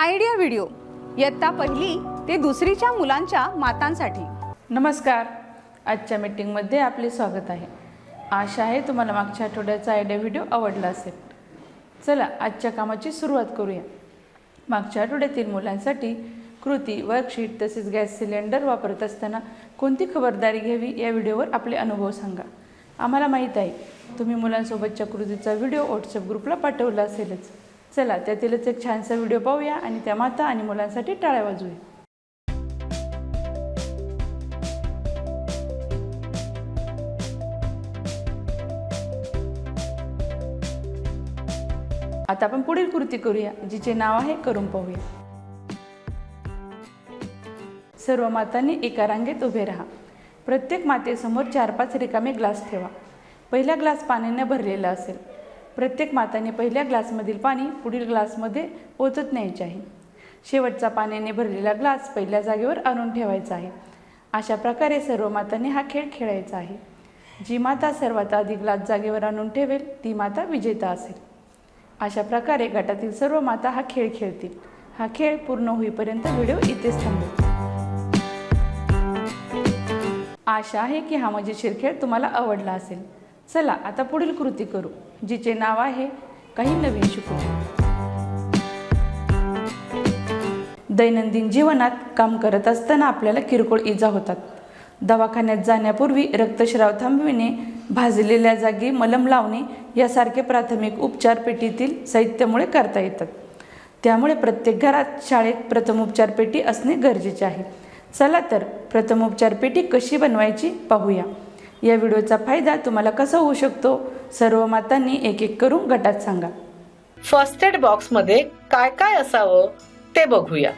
Idea video इयत्ता पहिली ते दुसरीच्या मुलांच्या मातांसाठी। नमस्कार, आजच्या मीटिंगमध्ये आपले स्वागत आहे। आशा आहे तुम्हाला मागच्या आठवड्याचा आयडिया व्हिडिओ आवडला असेल। चला आजच्या कामाची सुरुवात करूया। मागच्या आठवड्यातील मुलांसाठी कृती, वर्कशीट तसेच गॅस सिलेंडर वापरत असताना कोणती खबरदारी घ्यावी या व्हिडिओवर आपले अनुभव सांगा। आम्हाला माहीत आहे तुम्ही मुलांसोबतच्या कृतीचा व्हिडिओ व्हॉट्सअप ग्रुपला पाठवला असेलच। चला त्यातीलच एक छानसा व्हिडिओ पाहूया आणि त्या माता आणि मुलांसाठी टाळ्या वाजवूया। आता आपण पुढील कृती करूया, जिचे नाव आहे करून पाहूया। सर्व मातांनी एका रांगेत उभे राहा। प्रत्येक मातेसमोर 4-5 रिकामे ग्लास ठेवा। पहिला ग्लास पाण्याने भरलेला असेल। प्रत्येक माताने पहिल्या ग्लासमधील पाणी पुढील ग्लासमध्ये ओतत न्यायचे आहे। शेवटचा पाण्याने भरलेला ग्लास पहिल्या जागेवर आणून ठेवायचा आहे। अशा प्रकारे सर्व मातांनी हा खेळ खेळायचा आहे। जी माता सर्वात आधी ग्लास जागेवर आणून ठेवेल ती माता विजेता असेल। अशा प्रकारे गटातील सर्व माता हा खेळ खेळतील। हा खेळ पूर्ण होईपर्यंत व्हिडिओ इथेच थांबवेल। आशा आहे की हा मजेशीर खेळ तुम्हाला आवडला असेल। चला आता पुढील कृती करू, जिचे नाव आहे काही नवीन शिकू। दैनंदिन जीवनात काम करत असताना आपल्याला किरकोळ इजा होतात। दवाखान्यात जाण्यापूर्वी रक्तस्राव थांबविणे, भाजलेल्या जागी मलम लावणे यासारखे प्राथमिक उपचार पेटीतील साहित्यामुळे करता येतात। त्यामुळे प्रत्येक घरात, शाळेत प्रथमोपचार पेटी असणे गरजेचे आहे। चला तर प्रथमोपचार पेटी कशी बनवायची पाहूया। या व्हिडिओचा फायदा तुम्हाला कसा होऊ शकतो सर्व मातांनी एक एक करून गटात सांगा। फर्स्ट एड बॉक्समध्ये काय काय असावं ते बघूया।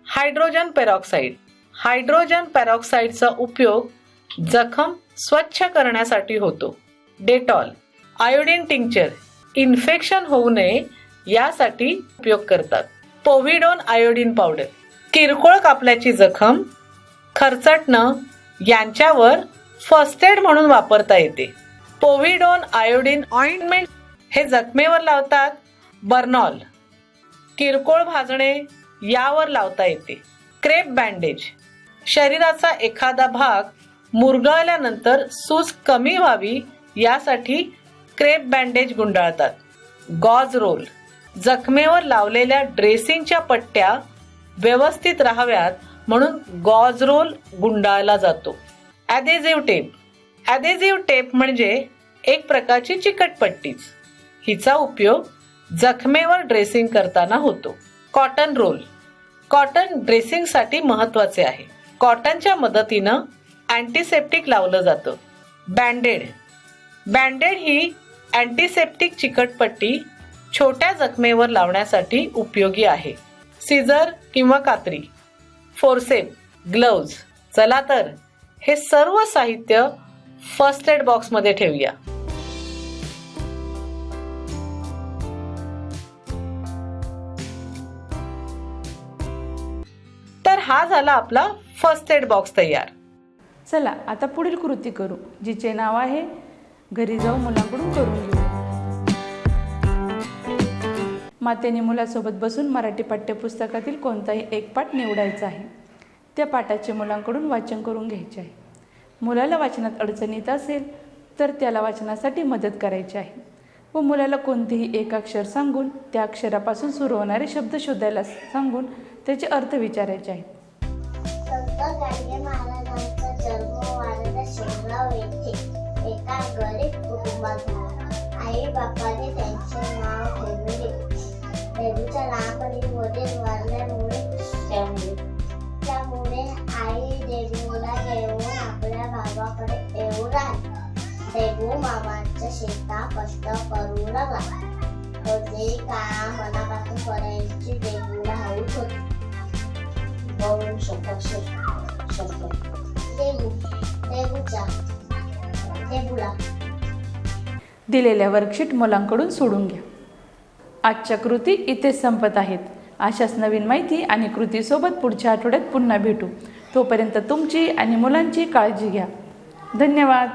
Hydrogen peroxide. हायड्रोजन पेरॉक्साईडचा उपयोग जखम स्वच्छ करण्यासाठी होतो। डेटॉल, आयोडीन टिंक्चर इन्फेक्शन होऊ नये यासाठी उपयोग करतात। पोव्हिडोन आयोडीन पावडर किरकोळ कापल्याची जखम, खरचटणं यांच्यावर फर्स्ट एड म्हणून वापरता येते। पोव्हिडोन आयोडीन ऑइंटमेंट हे जखमेवर लावतात। बर्नॉल किरकोळ भाजणे यावर लावता येते। क्रेप बँडेज शरीराचा एखादा भाग मुरगळल्यानंतर सूज कमी व्हावी यासाठी क्रेप बँडेज गुंडाळतात। गॉज रोल जखमेवर लावलेल्या ड्रेसिंगच्या पट्ट्या व्यवस्थित राहाव्यात म्हणून गॉज रोल गुंडाळला जातो। Adhesive tape. ॲडेझिव्ह टेप म्हणजे एक प्रकारची चिकटपट्टीच। हिचा उपयोग जखमेवर ड्रेसिंग करताना होतो। कॉटन रोल कॉटन ड्रेसिंगसाठी महत्त्वाचे आहे। कॉटनच्या मदतीनं अँटीसेप्टिक लावलं जातं। बँडेड बँडेड ही अँटीसेप्टिक चिकटपट्टी छोट्या जखमेवर लावण्यासाठी उपयोगी आहे। सीझर किंवा कात्री, फोर्सेप, ग्लोव्ज। चला तर हे सर्व साहित्य फर्स्ट एड बॉक्समध्ये ठेवूया। तर हा झाला आपला फर्स्ट एड बॉक्स तयार। चला आता पुढील कृती करू, जिचे नाव आहे घरी जाऊन मुलांकडून करून घेऊ। मातेने मुलासोबत बसून मराठी पाठ्यपुस्तकातील कोणताही एक पाठ निवडायचा आहे। त्या पाठाचे मुलांकडून वाचन करून घ्यायचे आहे। मुलाला वाचनात अडचण येत असेल तर त्याला वाचनासाठी मदत करायची आहे व मुलाला कोणतेही एक अक्षर सांगून त्या अक्षरापासून सुरू होणारे शब्द शोधायला सांगून त्याचे अर्थ विचारायचे आहेत। संत गाडगे महाराजांचा जन्म वारदा शेगाव येथे एका गरीब कुटुंबात झाला। आई बापाने त्यांचे नाव ठेवले। देवीच्या लहानपणीमध्ये वारल्यामुळे त्यामुळे आई देवीला घेऊन आपल्या बाबाकडे येऊ लागली। देवू मामाच्या शेतात कष्ट करू लागला। ते काम मनापासून करायची देवूला हौस होती। देवूला दिलेल्या वर्कशीट मुलांकडून सोडून घ्या। आजच्या कृती इथेच संपत आहेत। अशाच नवीन माहिती आणि कृतीसोबत पुढच्या आठवड्यात पुन्हा भेटू। तोपर्यंत तुमची आणि मुलांची काळजी घ्या। धन्यवाद।